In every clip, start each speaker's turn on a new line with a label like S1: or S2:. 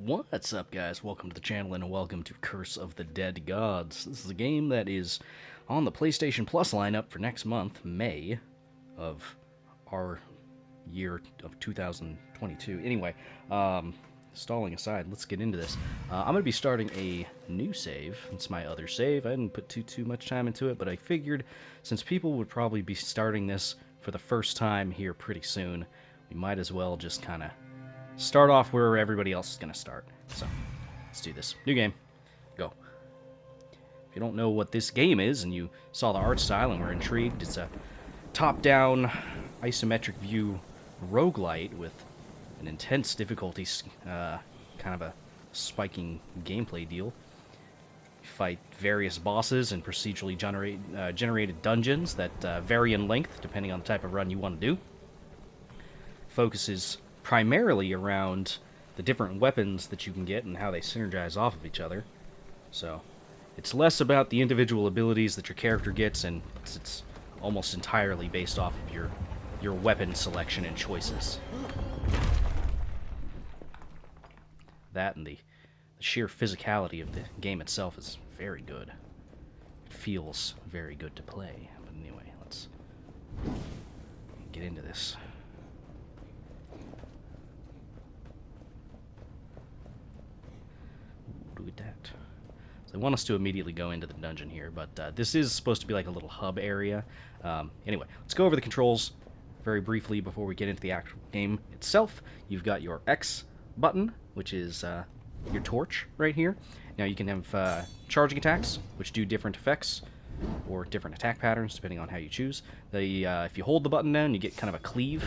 S1: What's up, guys? Welcome to the channel and welcome to Curse of the Dead Gods. This is a game that is on the PlayStation Plus lineup for next month, May, of our year of 2022. Anyway, stalling aside, let's get into this. I'm going to be starting a new save. It's my other save. I didn't put too much time into it, but I figured since people would probably be starting this for the first time here pretty soon, we might as well just kind of start off where everybody else is going to start. So, let's do this. New game. Go. If you don't know what this game is, and you saw the art style and were intrigued, it's a top-down, isometric view roguelite with an intense difficulty, kind of a spiking gameplay deal. You fight various bosses in procedurally generated dungeons that vary in length, depending on the type of run you want to do. Focuses primarily around the different weapons that you can get and how they synergize off of each other. So it's less about the individual abilities that your character gets, and it's almost entirely based off of your weapon selection and choices. That and the sheer physicality of the game itself is very good. It feels very good to play. But anyway, let's get into this. Look at that. So they want us to immediately go into the dungeon here, but this is supposed to be like a little hub area. Anyway, let's go over the controls very briefly before we get into the actual game itself. You've got your X button, which is your torch right here. Now you can have charging attacks, which do different effects or different attack patterns depending on how you choose. If you hold the button down, you get kind of a cleave.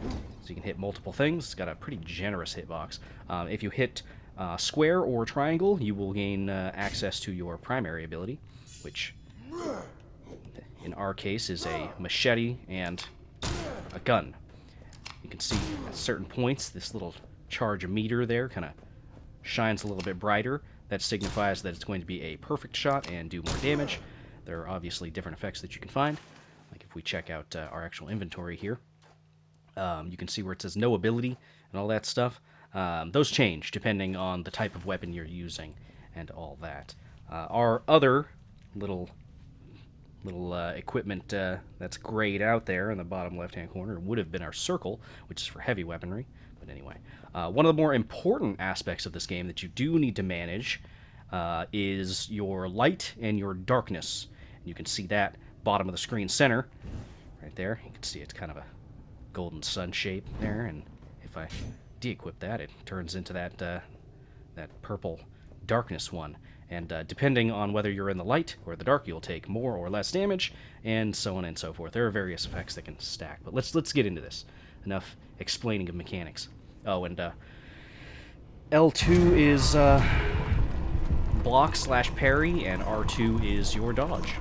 S1: So you can hit multiple things. It's got a pretty generous hitbox. If you hit square or triangle, you will gain access to your primary ability, which in our case is a machete and a gun. You can see at certain points this little charge meter there kind of shines a little bit brighter. That signifies that it's going to be a perfect shot and do more damage. There are obviously different effects that you can find. Like if we check out our actual inventory here, you can see where it says no ability and all that stuff. Those change depending on the type of weapon you're using and all that. Our other little equipment that's grayed out there in the bottom left-hand corner would have been our circle, which is for heavy weaponry. But anyway, one of the more important aspects of this game that you do need to manage is your light and your darkness. You can see that bottom of the screen center right there. You can see it's kind of a golden sun shape there, and if I de-equip that, it turns into that purple darkness one. And depending on whether you're in the light or the dark, you'll take more or less damage, and so on and so forth. There are various effects that can stack, but let's get into this. Enough explaining of mechanics. Oh, and L2 is block/parry, and R2 is your dodge.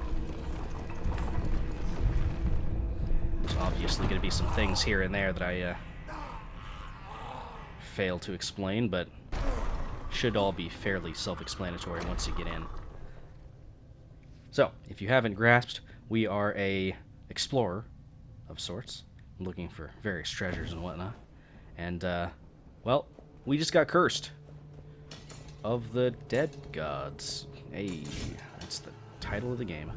S1: There's obviously going to be some things here and there that I fail to explain, but should all be fairly self-explanatory once you get in. So, if you haven't grasped, we are a explorer of sorts, looking for various treasures and whatnot. And, well, we just got cursed. Of the Dead Gods. Hey, that's the title of the game.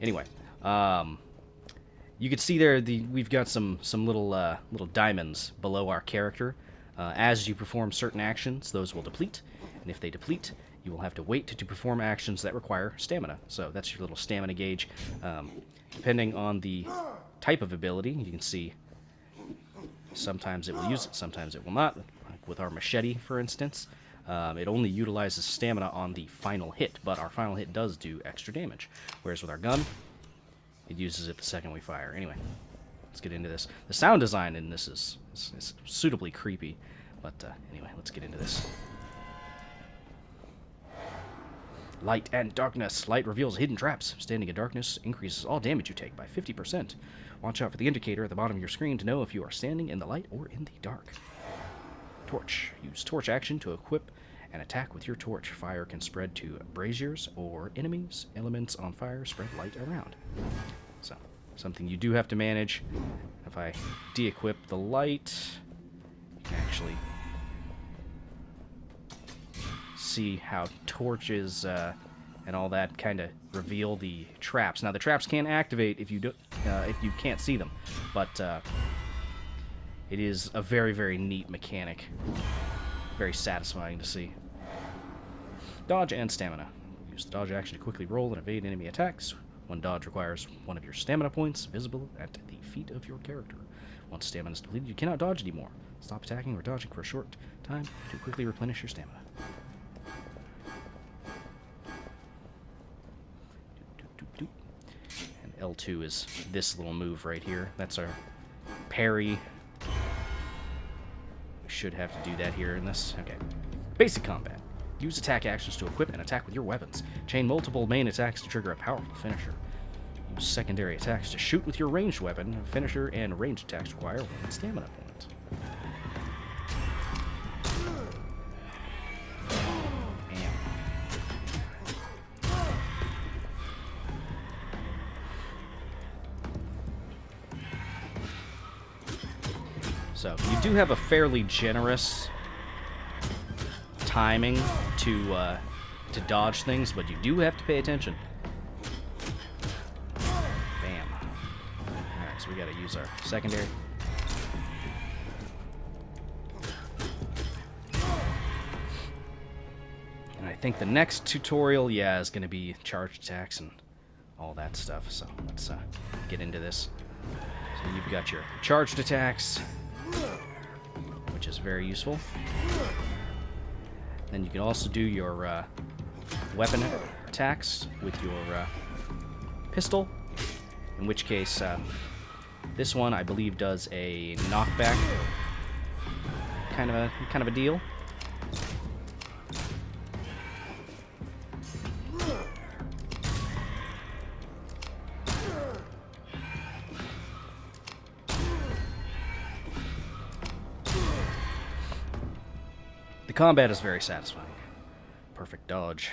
S1: Anyway, you can see there we've got some little diamonds below our character. As you perform certain actions, those will deplete, and if they deplete, you will have to wait to perform actions that require stamina. So that's your little stamina gauge. Depending on the type of ability, you can see sometimes it will use it, sometimes it will not. Like with our machete, for instance, it only utilizes stamina on the final hit, but our final hit does do extra damage. Whereas with our gun, it uses it the second we fire. Anyway, let's get into this. The sound design in this is suitably creepy, but anyway, let's get into this. Light and darkness. Light reveals hidden traps. Standing in darkness increases all damage you take by 50%. Watch out for the indicator at the bottom of your screen to know if you are standing in the light or in the dark. Torch. Use torch action to equip and attack with your torch. Fire can spread to braziers or enemies. Elements on fire spread light around. So, something you do have to manage. If I de-equip the light, you can actually see how torches and all that kind of reveal the traps. Now the traps can't activate if you can't see them, but it is a very, very neat mechanic. Very satisfying to see. Dodge and stamina. Use the dodge action to quickly roll and evade enemy attacks. One dodge requires one of your stamina points visible at the feet of your character. Once stamina is depleted, you cannot dodge anymore. Stop attacking or dodging for a short time to quickly replenish your stamina. And L2 is this little move right here. That's our parry. We should have to do that here in this. Okay. Basic combat. Use attack actions to equip and attack with your weapons. Chain multiple main attacks to trigger a powerful finisher. Use secondary attacks to shoot with your ranged weapon. Finisher and ranged attacks require one stamina point. Bam. So, you do have a fairly generous timing to dodge things, but you do have to pay attention. Bam. Alright, so we gotta use our secondary. And I think the next tutorial, yeah, is gonna be charged attacks and all that stuff, so let's get into this. So you've got your charged attacks, which is very useful. Then you can also do your weapon attacks with your pistol, in which case this one I believe does a knockback kind of a deal. Combat is very satisfying. Perfect dodge.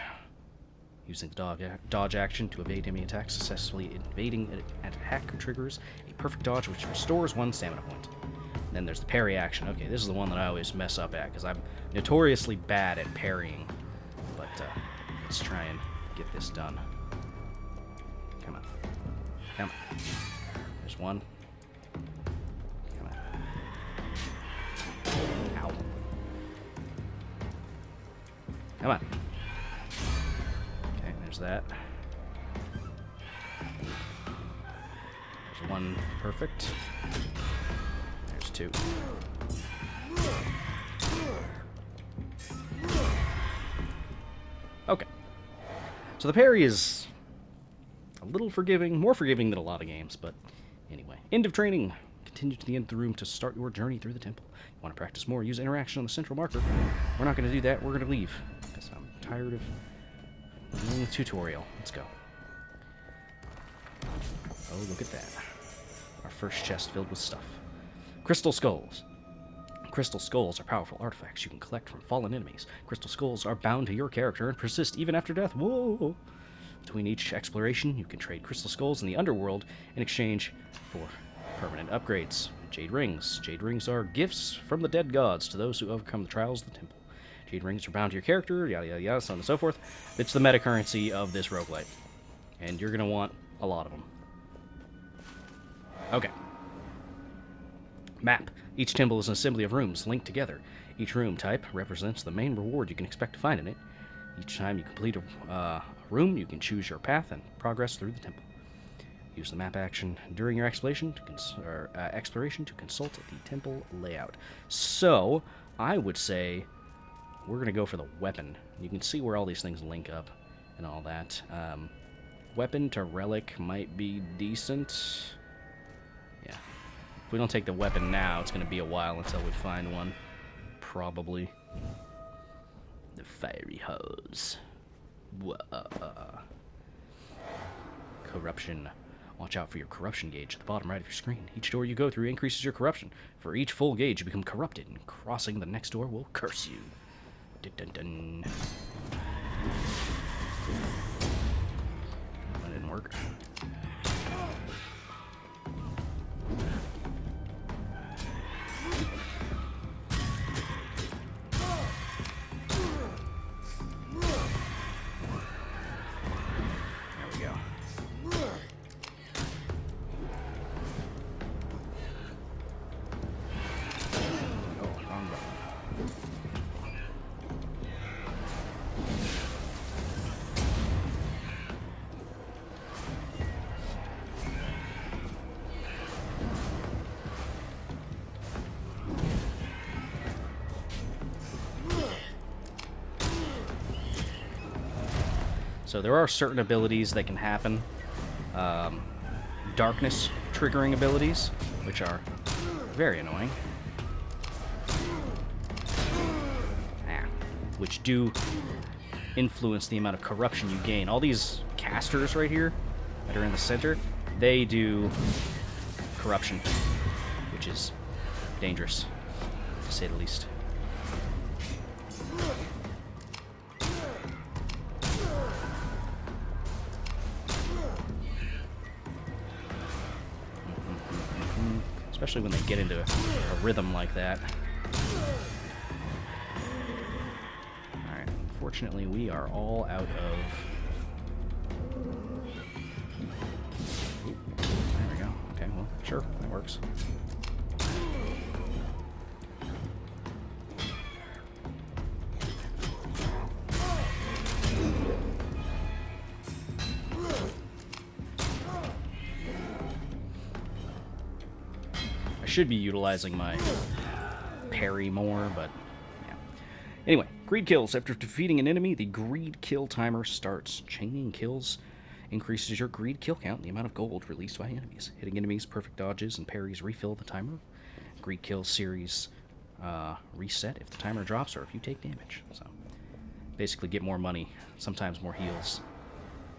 S1: Using the dodge action to evade enemy attacks, successfully evading an attack triggers a perfect dodge which restores one stamina point. And then there's the parry action. Okay, this is the one that I always mess up at because I'm notoriously bad at parrying. But let's try and get this done. Come on. Come on. There's one. Come on. Ow. Come on. Okay, there's that. There's one perfect. There's two. Okay. So the parry is a little forgiving, more forgiving than a lot of games, but anyway. End of training. Continue to the end of the room to start your journey through the temple. You want to practice more, use interaction on the central marker. We're not going to do that, we're going to leave. Because I'm tired of doing the tutorial. Let's go. Oh, look at that. Our first chest filled with stuff. Crystal skulls. Crystal skulls are powerful artifacts you can collect from fallen enemies. Crystal skulls are bound to your character and persist even after death. Whoa! Between each exploration, you can trade crystal skulls in the underworld in exchange for permanent upgrades. Jade rings. Jade rings are gifts from the dead gods to those who overcome the trials of the temple. Jade rings are bound to your character, yada yada yada, so on and so forth. It's the meta currency of this roguelike. And you're going to want a lot of them. Okay. Map. Each temple is an assembly of rooms linked together. Each room type represents the main reward you can expect to find in it. Each time you complete a room, you can choose your path and progress through the temple. Use the map action during your exploration to consult the temple layout. So, I would say we're going to go for the weapon. You can see where all these things link up and all that. Weapon to relic might be decent. Yeah. If we don't take the weapon now, it's going to be a while until we find one. Probably. The fiery hose. Whoa. Corruption. Watch out for your corruption gauge at the bottom right of your screen. Each door you go through increases your corruption. For each full gauge, you become corrupted, and crossing the next door will curse you. Dun, dun, dun. That didn't work. So there are certain abilities that can happen. Darkness triggering abilities, which are very annoying. Which do influence the amount of corruption you gain. All these casters right here that are in the center, they do corruption, which is dangerous, to say the least. Especially when they get into a rhythm like that. Alright, unfortunately we are all out of... Ooh, there we go. Okay, well, sure, that works. Should be utilizing my parry more, but yeah. Anyway, greed kills. After defeating an enemy, the greed kill timer starts. Chaining kills increases your greed kill count and the amount of gold released by enemies. Hitting enemies, perfect dodges, and parries refill the timer. Greed kill series reset if the timer drops or if you take damage. So basically get more money, sometimes more heals.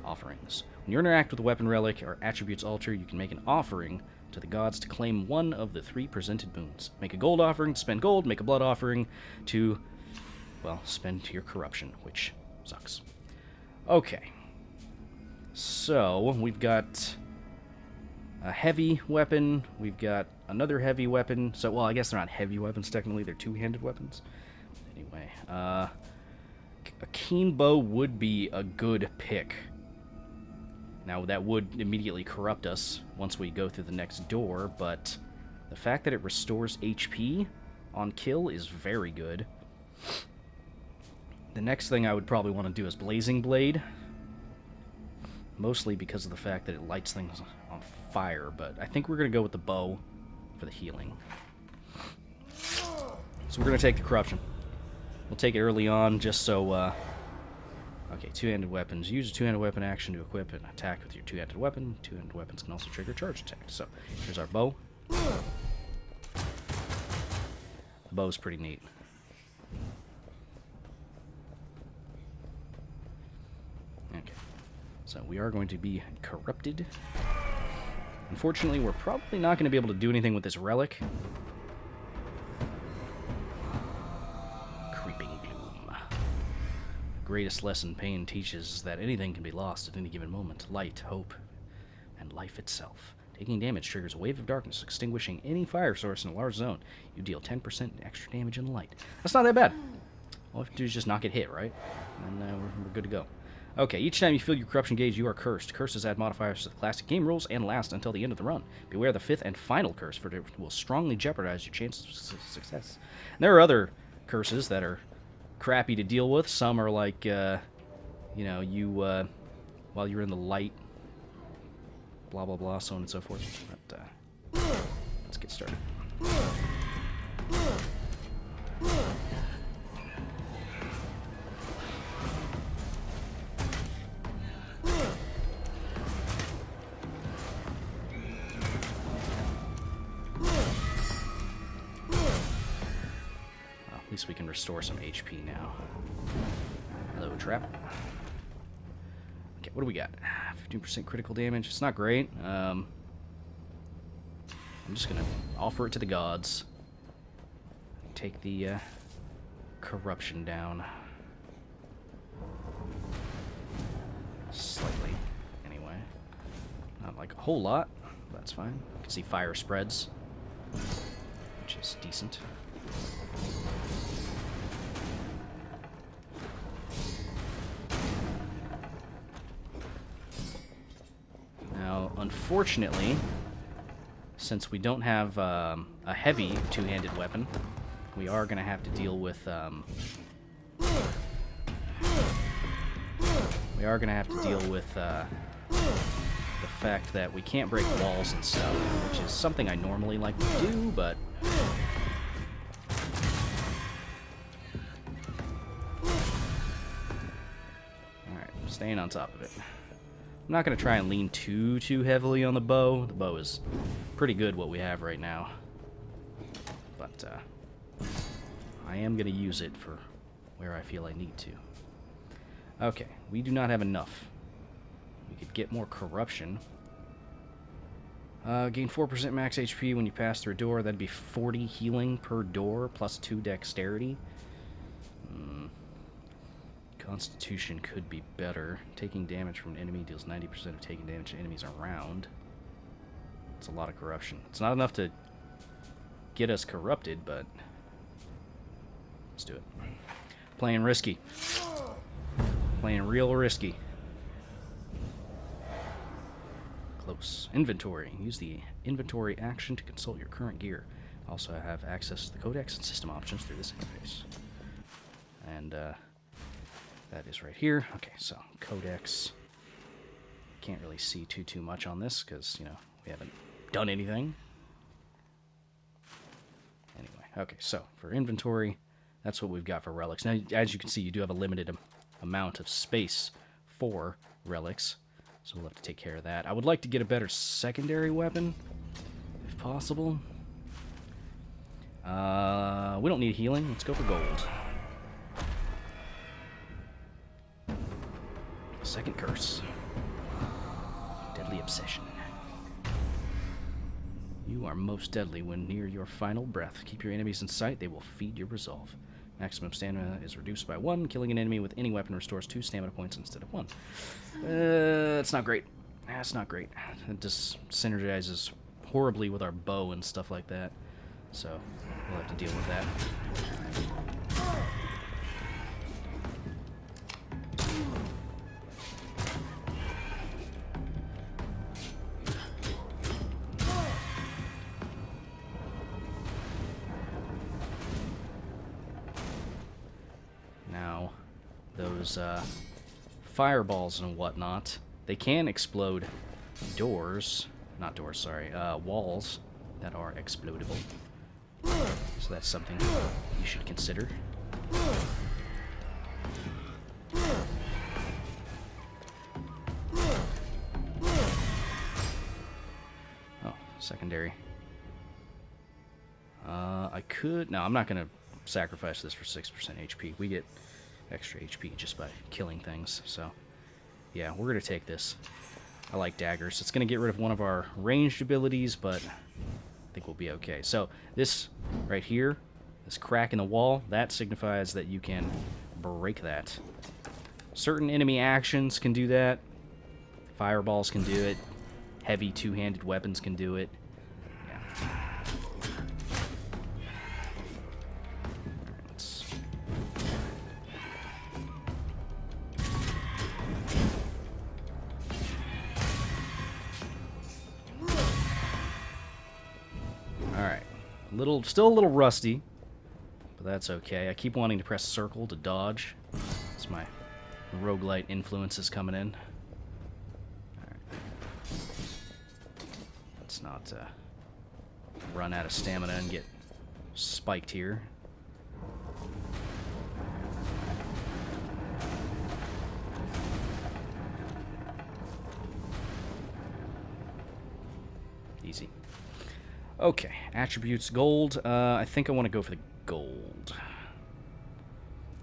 S1: Offerings. When you interact with a weapon, relic, or attributes alter, you can make an offering to the gods to claim one of the 3 presented boons. Make a gold offering to spend gold, make a blood offering to, well, spend your corruption, which sucks. Okay. So, we've got a heavy weapon, we've got another heavy weapon. So, well, I guess they're not heavy weapons technically, they're two-handed weapons. Anyway, a keen bow would be a good pick. Now, that would immediately corrupt us once we go through the next door, but the fact that it restores HP on kill is very good. The next thing I would probably want to do is Blazing Blade, mostly because of the fact that it lights things on fire, but I think we're going to go with the bow for the healing. So we're going to take the corruption. We'll take it early on just so... Okay, two-handed weapons. Use a two-handed weapon action to equip an attack with your two-handed weapon. Two-handed weapons can also trigger charge attacks. So, here's our bow. The bow's pretty neat. Okay, so we are going to be corrupted. Unfortunately, we're probably not going to be able to do anything with this relic. Greatest lesson pain teaches is that anything can be lost at any given moment. Light, hope, and life itself. Taking damage triggers a wave of darkness, extinguishing any fire source in a large zone. You deal 10% extra damage in light. That's not that bad. All we have to do is just not get hit, right? And we're good to go. Okay, each time you fill your corruption gauge, you are cursed. Curses add modifiers to the classic game rules and last until the end of the run. Beware the 5th and final curse, for it will strongly jeopardize your chances of success. And there are other curses that are crappy to deal with. Some are like, you know, while you're in the light, blah blah blah, so on and so forth. But let's get started. At least we can restore some HP now. Hello, trap. Okay, what do we got? 15% critical damage. It's not great. I'm just gonna offer it to the gods. Take the corruption down. Slightly, anyway. Not like a whole lot, but that's fine. You can see fire spreads, which is decent. Now, unfortunately, since we don't have a heavy two-handed weapon, we are going to have to deal with the fact that we can't break walls and stuff, which is something I normally like to do, but Staying on top of it. I'm not going to try and lean too heavily on the bow. The bow is pretty good what we have right now. But I am going to use it for where I feel I need to. Okay, we do not have enough. We could get more corruption. Gain 4% max HP when you pass through a door. That'd be 40 healing per door, plus 2 dexterity. Constitution could be better. Taking damage from an enemy deals 90% of taking damage to enemies around. It's a lot of corruption. It's not enough to get us corrupted, but let's do it. Playing risky. Playing real risky. Close. Inventory. Use the inventory action to consult your current gear. Also have access to the codex and system options through this interface. And that is right here. Okay, so codex. Can't really see too much on this because, you know, we haven't done anything. Anyway, okay, so for inventory, that's what we've got for relics. Now, as you can see, you do have a limited amount of space for relics, so we'll have to take care of that. I would like to get a better secondary weapon, if possible. We don't need healing. Let's go for gold. Second curse. Deadly obsession. You are most deadly when near your final breath. Keep your enemies in sight. They will feed your resolve. Maximum stamina is reduced by 1. Killing an enemy with any weapon restores 2 stamina points instead of 1. That's not great. That's not great. It just synergizes horribly with our bow and stuff like that. So, we'll have to deal with that. Now, those fireballs and whatnot, they can explode doors, not doors, sorry, walls that are explodable. So that's something you should consider. Oh, secondary. I could... No, I'm not going to sacrifice this for 6% HP. We get extra HP just by killing things, so... Yeah, we're going to take this. I like daggers. It's going to get rid of one of our ranged abilities, but I think we'll be okay. So, this right here, this crack in the wall, that signifies that you can break that. Certain enemy actions can do that. Fireballs can do it. Heavy two-handed weapons can do it. Yeah. Still a little rusty, but that's okay. I keep wanting to press circle to dodge. It's my roguelite influences coming in. Alright. Let's not run out of stamina and get spiked here. Easy. Okay, attributes, gold. I think I want to go for the gold.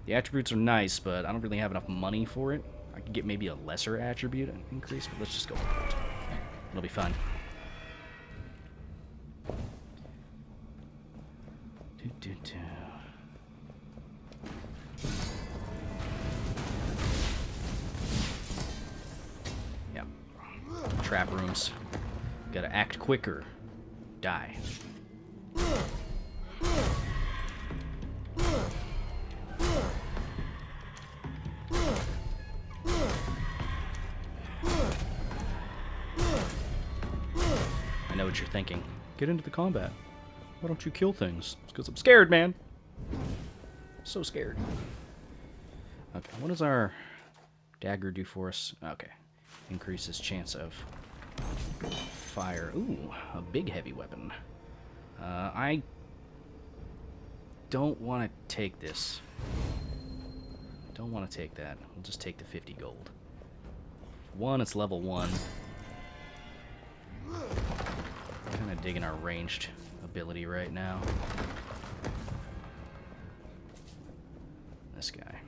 S1: The attributes are nice, but I don't really have enough money for it. I could get maybe a lesser attribute increase, but let's just go with gold. It'll be fun. Yep. Trap rooms. Gotta act quicker. Die. I know what you're thinking. Get into the combat. Why don't you kill things? It's because I'm scared, man. I'm so scared. Okay, what does our dagger do for us? Okay. Increases chance of fire. Ooh, a big heavy weapon. I don't want to take this. Don't want to take that. We'll just take the 50 gold. 1, it's level 1. Kind of digging our ranged ability right now. This guy.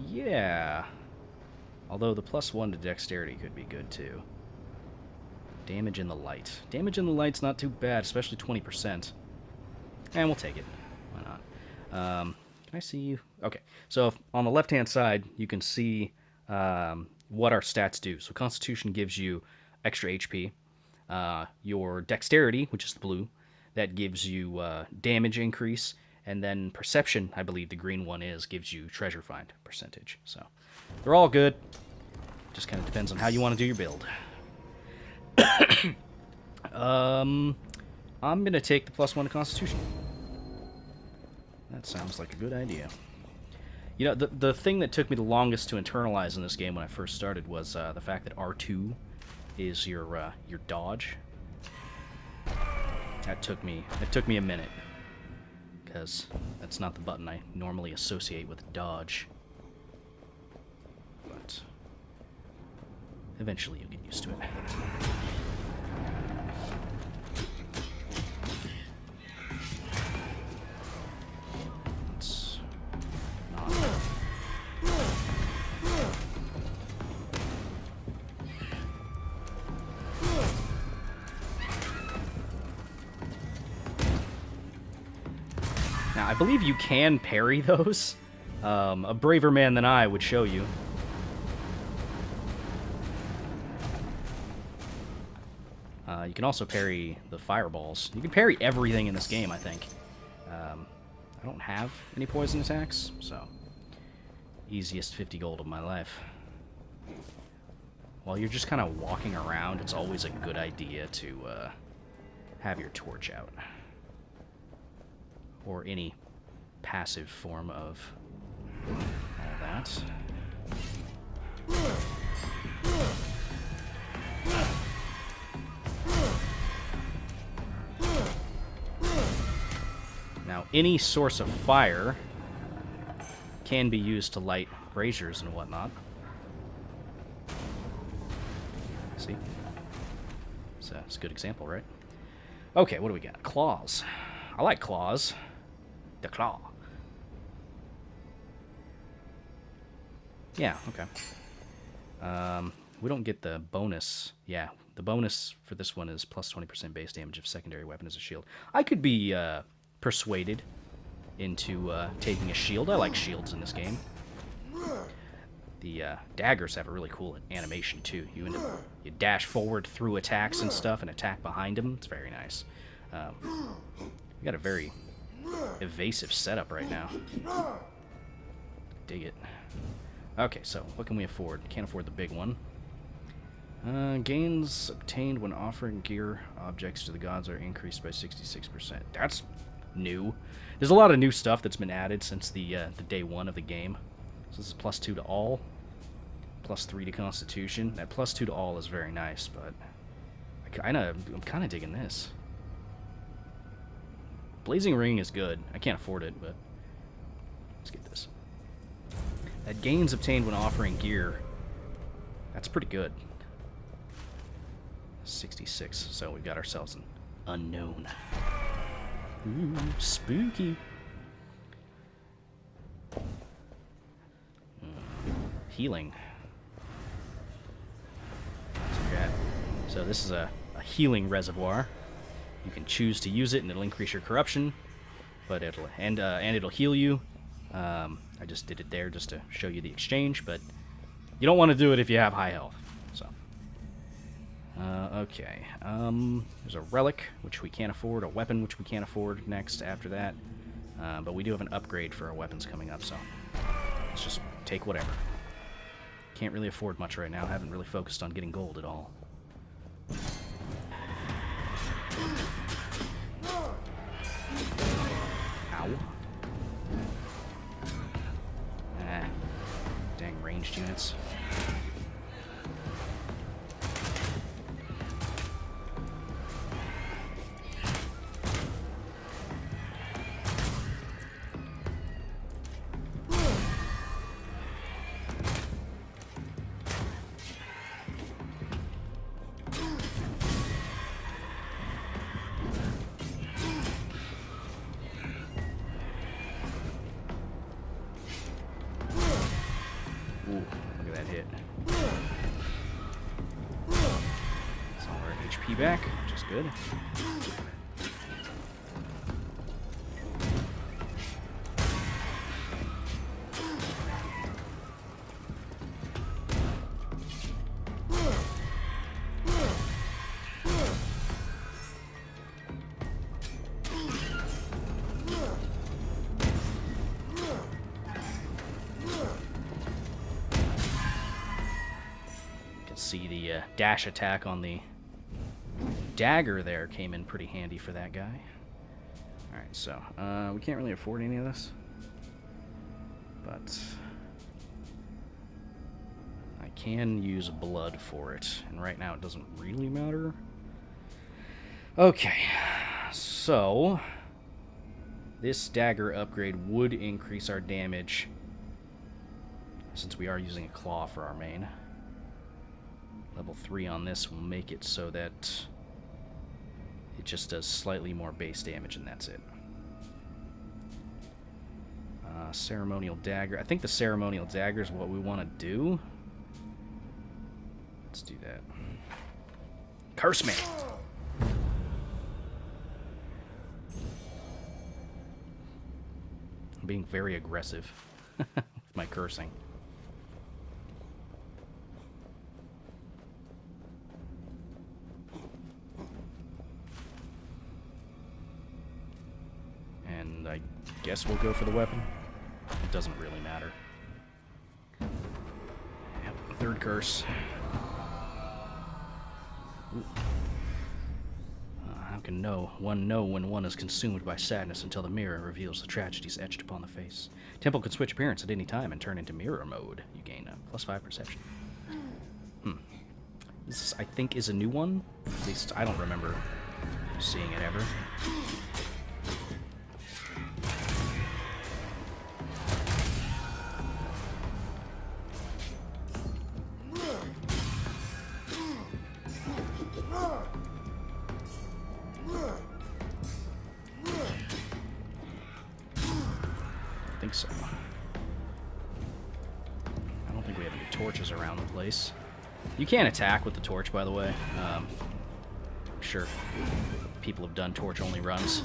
S1: Yeah. Although the +1 to dexterity could be good too. Damage in the light. Damage in the light's not too bad, especially 20%. And we'll take it. Why not? Can I see you? Okay. So on the left-hand side, you can see what our stats do. So Constitution gives you extra HP. Your Dexterity, which is the blue, that gives you damage increase. And then Perception, I believe the green one is, gives you Treasure Find percentage. So they're all good. Just kind of depends on how you want to do your build. I'm going to take the +1 to Constitution. That sounds like a good idea. You know, the thing that took me the longest to internalize in this game when I first started was the fact that R2 is your dodge. It took me a minute, because that's not the button I normally associate with dodge. But eventually you'll get used to it. It's not... Now, I believe you can parry those. A braver man than I would show you. You can also parry the fireballs. You can parry everything in this game, I think. I don't have any poison attacks, so easiest 50 gold of my life. While you're just kind of walking around, it's always a good idea to have your torch out. Or any passive form of all that. Now, any source of fire can be used to light braziers and whatnot. See? So, it's a good example, right? Okay, what do we got? Claws. I like claws. The claw. Yeah, okay. We don't get the bonus. Yeah, the bonus for this one is plus 20% base damage if secondary weapon is a shield. I could be persuaded into taking a shield. I like shields in this game. The daggers have a really cool animation too. You dash forward through attacks and stuff and attack behind them. It's very nice. We got a very evasive setup right now. Dig it. Okay, so what can we afford? Can't afford the big one. Gains obtained when offering gear objects to the gods are increased by 66%. That's new. There's a lot of new stuff that's been added since the day one of the game. So this is +2 to all, +3 to Constitution. That +2 to all is very nice, but I'm kind of digging this. Blazing Ring is good. I can't afford it, but let's get this. That gains obtained when offering gear. That's pretty good. 66. So we got ourselves an unknown. Ooh, spooky. Healing. So this is a healing reservoir. You can choose to use it, and it'll increase your corruption, but it'll and it'll heal you. I just did it there just to show you the exchange, but you don't want to do it if you have high health. So, okay. There's a relic which we can't afford, a weapon which we can't afford next after that, but we do have an upgrade for our weapons coming up, so let's just take whatever. Can't really afford much right now. I haven't really focused on getting gold at all. Ow. Ah. Dang ranged units. Ooh, look at that hit. It's all our HP back, which is good. See the dash attack on the Dagger there came in pretty handy for that guy. Alright, so we can't really afford any of this, but I can use blood for it, and right now it doesn't really matter. Okay, so this Dagger upgrade would increase our damage since we are using a claw for our main. Level 3 on this will make it so that it just does slightly more base damage, and that's it. Ceremonial Dagger. I think the Ceremonial Dagger is what we want to do. Let's do that. Curse me! I'm being very aggressive with my cursing. And I guess we'll go for the weapon. It doesn't really matter. Yep, third curse. How can one know when one is consumed by sadness until the mirror reveals the tragedies etched upon the face? Temple can switch appearance at any time and turn into mirror mode. You gain a +5 perception. This, I think, is a new one. At least I don't remember seeing it ever. I think so. I don't think we have any torches around the place. You can't attack with the torch, by the way. I'm sure people have done torch-only runs.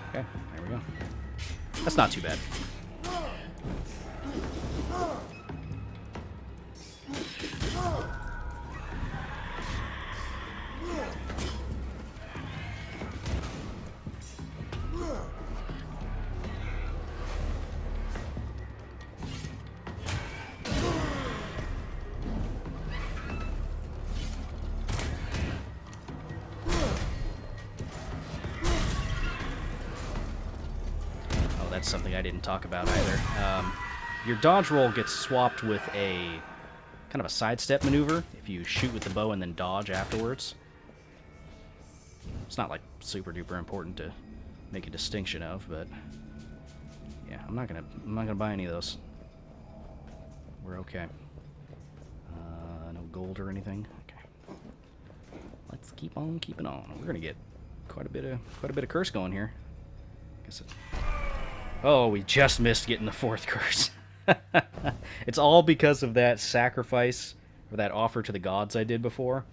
S1: Okay, there we go. That's not too bad. That's something I didn't talk about either. Your dodge roll gets swapped with a kind of a sidestep maneuver if you shoot with the bow and then dodge afterwards. It's not like super duper important to make a distinction of, but yeah, I'm not gonna buy any of those. We're okay. No gold or anything. Okay. Let's keep on keeping on. We're gonna get quite a bit of curse going here. Guess it. Oh, we just missed getting the 4th curse. It's all because of that sacrifice, or that offer to the gods I did before.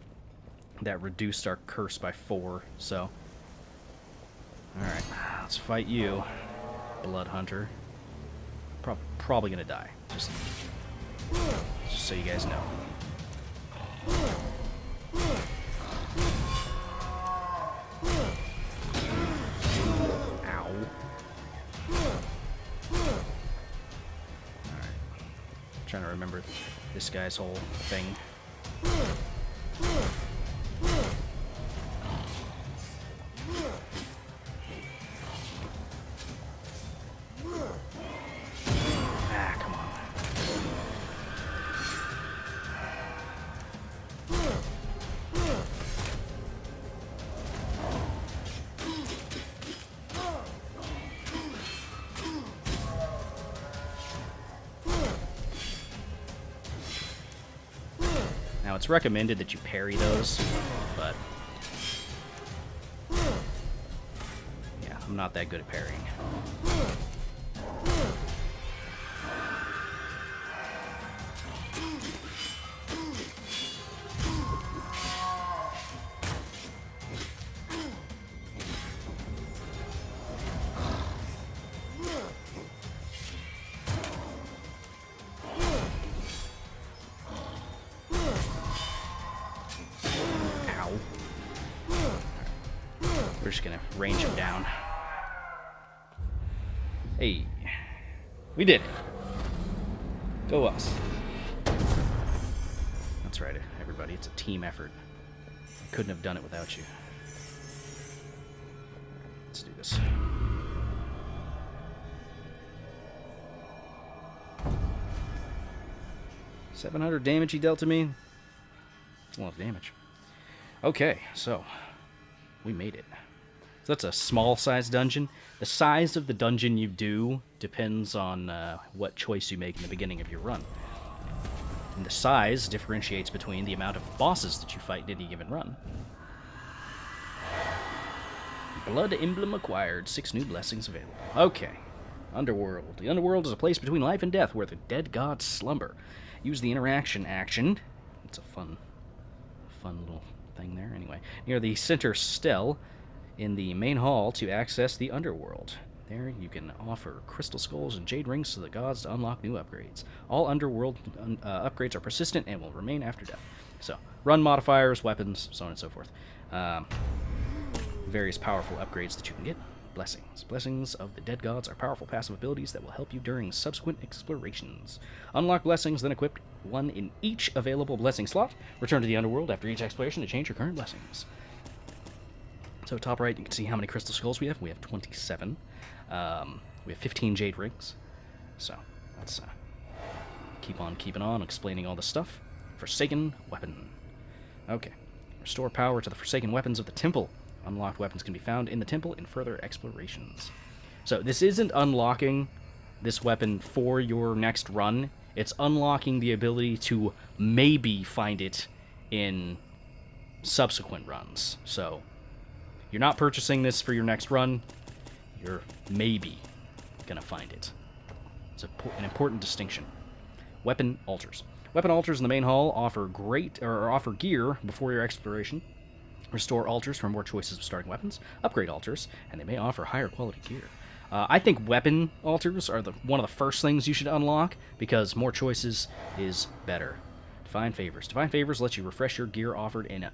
S1: That reduced our curse by 4, so... Alright, let's fight you, Blood Hunter. Probably gonna die, just so you guys know. Trying to remember this guy's whole thing. Now, it's recommended that you parry those, but yeah, I'm not that good at parrying. We're just gonna range him down. Hey, we did it. Go us. That's right, everybody. It's a team effort. I couldn't have done it without you. Let's do this. $700 damage he dealt to me. That's a lot of damage. Okay, so we made it. So that's a small-sized dungeon. The size of the dungeon you do depends on what choice you make in the beginning of your run. And the size differentiates between the amount of bosses that you fight in any given run. Blood emblem acquired. 6 new blessings available. Okay. Underworld. The Underworld is a place between life and death where the dead gods slumber. Use the interaction action. It's a fun little thing there. Anyway, near the center stele in the main hall to access the Underworld. There you can offer crystal skulls and jade rings to the gods to unlock new upgrades. All Underworld upgrades are persistent and will remain after death. So, run modifiers, weapons, so on and so forth. Various powerful upgrades that you can get. Blessings. Blessings of the dead gods are powerful passive abilities that will help you during subsequent explorations. Unlock blessings, then equip one in each available blessing slot. Return to the Underworld after each exploration to change your current blessings. So top right, you can see how many crystal skulls we have. We have 27. We have 15 jade rings. So let's keep on keeping on, explaining all this stuff. Forsaken weapon. Okay. Restore power to the forsaken weapons of the temple. Unlocked weapons can be found in the temple in further explorations. So this isn't unlocking this weapon for your next run. It's unlocking the ability to maybe find it in subsequent runs. So you're not purchasing this for your next run. You're maybe gonna find it. It's an important distinction. Weapon altars. Weapon altars in the main hall offer offer gear before your exploration. Restore altars for more choices of starting weapons. Upgrade altars, and they may offer higher quality gear. I think weapon altars are one of the first things you should unlock because more choices is better. Divine favors. Divine favors lets you refresh your gear offered in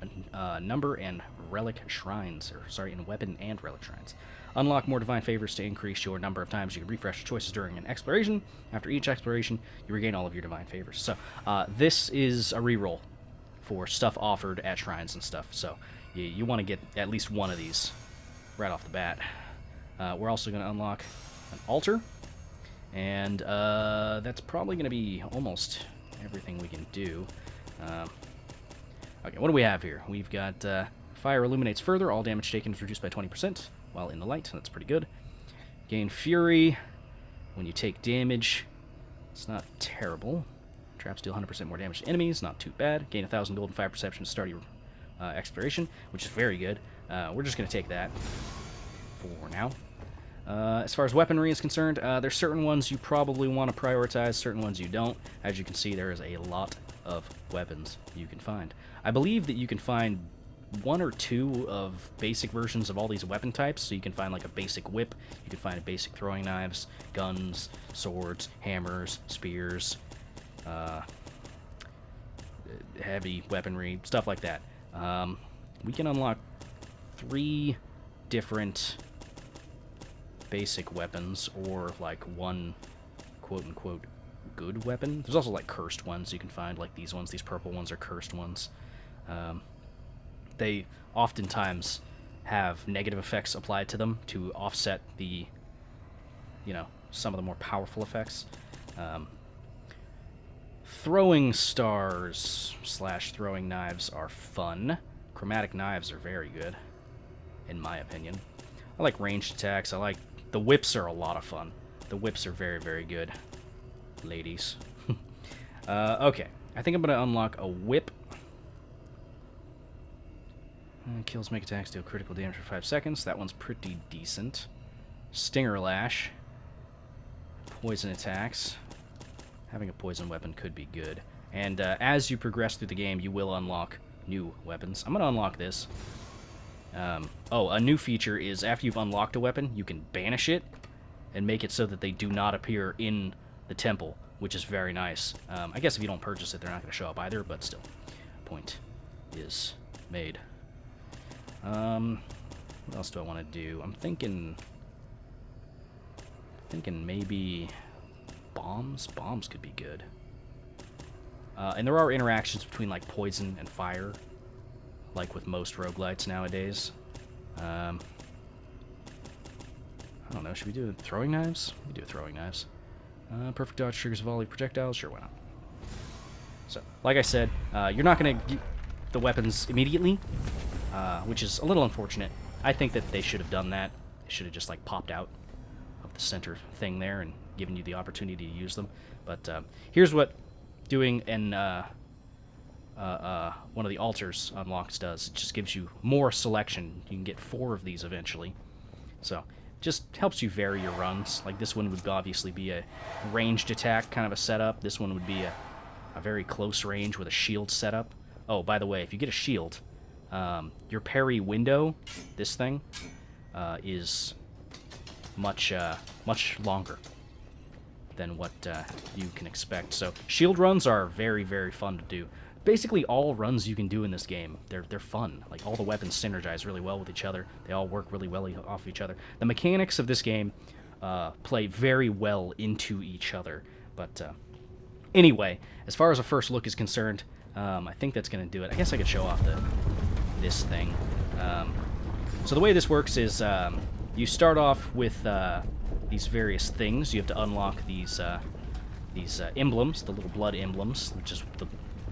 S1: number and relic shrines, in weapon and relic shrines. Unlock more divine favors to increase your number of times you can refresh choices during an exploration. After each exploration, you regain all of your divine favors. So this is a reroll for stuff offered at shrines and stuff. So you want to get at least one of these right off the bat. We're also going to unlock an altar, and that's probably going to be almost everything we can do. Okay, what do we have here? We've got fire illuminates further. All damage taken is reduced by 20% while in the light. That's pretty good. Gain fury when you take damage. It's not terrible. Traps deal 100% more damage to enemies. Not too bad. Gain 1,000 gold and 5 perception to start your exploration, which is very good. We're just going to take that for now. As far as weaponry is concerned, there's certain ones you probably want to prioritize, certain ones you don't. As you can see, there is a lot of weapons you can find. I believe that you can find 1 or 2 of basic versions of all these weapon types. So you can find like a basic whip, you can find a basic throwing knives, guns, swords, hammers, spears, heavy weaponry, stuff like that. We can unlock 3 different basic weapons, or like 1 quote-unquote good weapon. There's also like cursed ones you can find, like these ones. These purple ones are cursed ones. They oftentimes have negative effects applied to them to offset the, some of the more powerful effects. Throwing stars / throwing knives are fun. Chromatic knives are very good, in my opinion. I like ranged attacks. The whips are a lot of fun. The whips are very, very good, ladies. Okay, I think I'm going to unlock a whip Kills make attacks, deal critical damage for 5 seconds. That one's pretty decent. Stinger Lash. Poison attacks. Having a poison weapon could be good. And as you progress through the game, you will unlock new weapons. I'm going to unlock this. Oh, a new feature is after you've unlocked a weapon, you can banish it and make it so that they do not appear in the temple, which is very nice. I guess if you don't purchase it, they're not going to show up either, but still, point is made. What else do I want to do? I'm thinking maybe bombs. Bombs could be good. And there are interactions between like poison and fire, like with most roguelites nowadays. I don't know. Should we do throwing knives? We do throwing knives. Perfect dodge triggers volley projectiles. Sure, why not? So, like I said, you're not going to get the weapons immediately, which is a little unfortunate. I think that they should have done that. They should have just like popped out of the center thing there and given you the opportunity to use them. But here's what doing an one of the altars unlocks does. It just gives you more selection. You can get 4 of these eventually. So, just helps you vary your runs. Like this one would obviously be a ranged attack kind of a setup. This one would be a very close range with a shield setup. Oh, by the way, if you get a shield, your parry window, this thing, is much longer than what you can expect. So shield runs are very, very fun to do. Basically, all runs you can do in this game, they're fun. Like, all the weapons synergize really well with each other. They all work really well off each other. The mechanics of this game play very well into each other. But anyway, as far as a first look is concerned, I think that's going to do it. I guess I could show off this thing. So the way this works is you start off with these various things. You have to unlock these emblems, the little blood emblems, which is the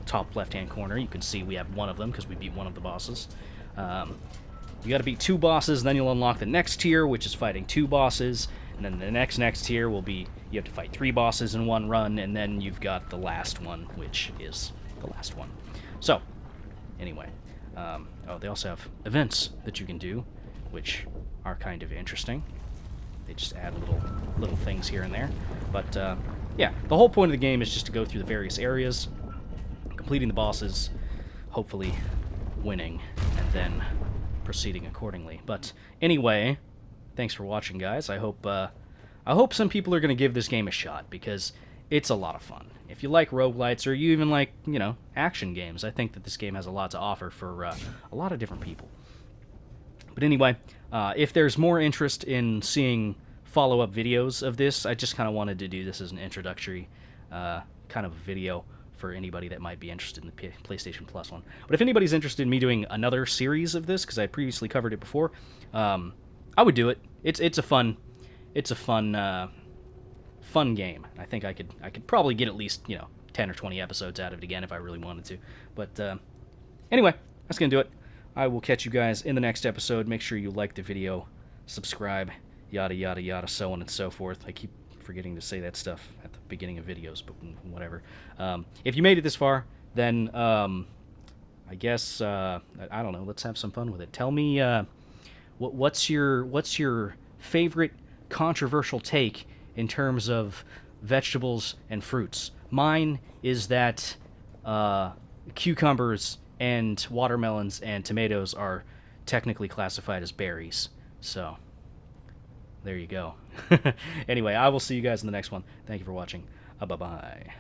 S1: top left-hand corner. You can see we have one of them because we beat one of the bosses. You got to beat 2 bosses, then you'll unlock the next tier, which is fighting 2 bosses, and then the next tier will be you have to fight 3 bosses in one run, and then you've got the last one, which is the last one. So, anyway, oh, they also have events that you can do, which are kind of interesting. They just add little things here and there. But, yeah, the whole point of the game is just to go through the various areas, completing the bosses, hopefully winning, and then proceeding accordingly. But anyway, thanks for watching, guys. I hope some people are going to give this game a shot, because it's a lot of fun. If you like roguelites, or you even like, you know, action games, I think that this game has a lot to offer for a lot of different people. But anyway, if there's more interest in seeing follow-up videos of this, I just kind of wanted to do this as an introductory kind of video for anybody that might be interested in the PlayStation Plus one. But if anybody's interested in me doing another series of this, because I previously covered it before, I would do it. It's a fun game. I think I could probably get at least, you know, 10 or 20 episodes out of it again if I really wanted to. But anyway, that's gonna do it. I will catch you guys in the next episode. Make sure you like the video, subscribe, yada yada yada, so on and so forth. I keep forgetting to say that stuff at the beginning of videos, but whatever. If you made it this far, then I guess I don't know. Let's have some fun with it. Tell me what's your favorite controversial take in terms of vegetables and fruits. Mine is that cucumbers and watermelons and tomatoes are technically classified as berries. So there you go. Anyway, I will see you guys in the next one. Thank you for watching. Bye-bye.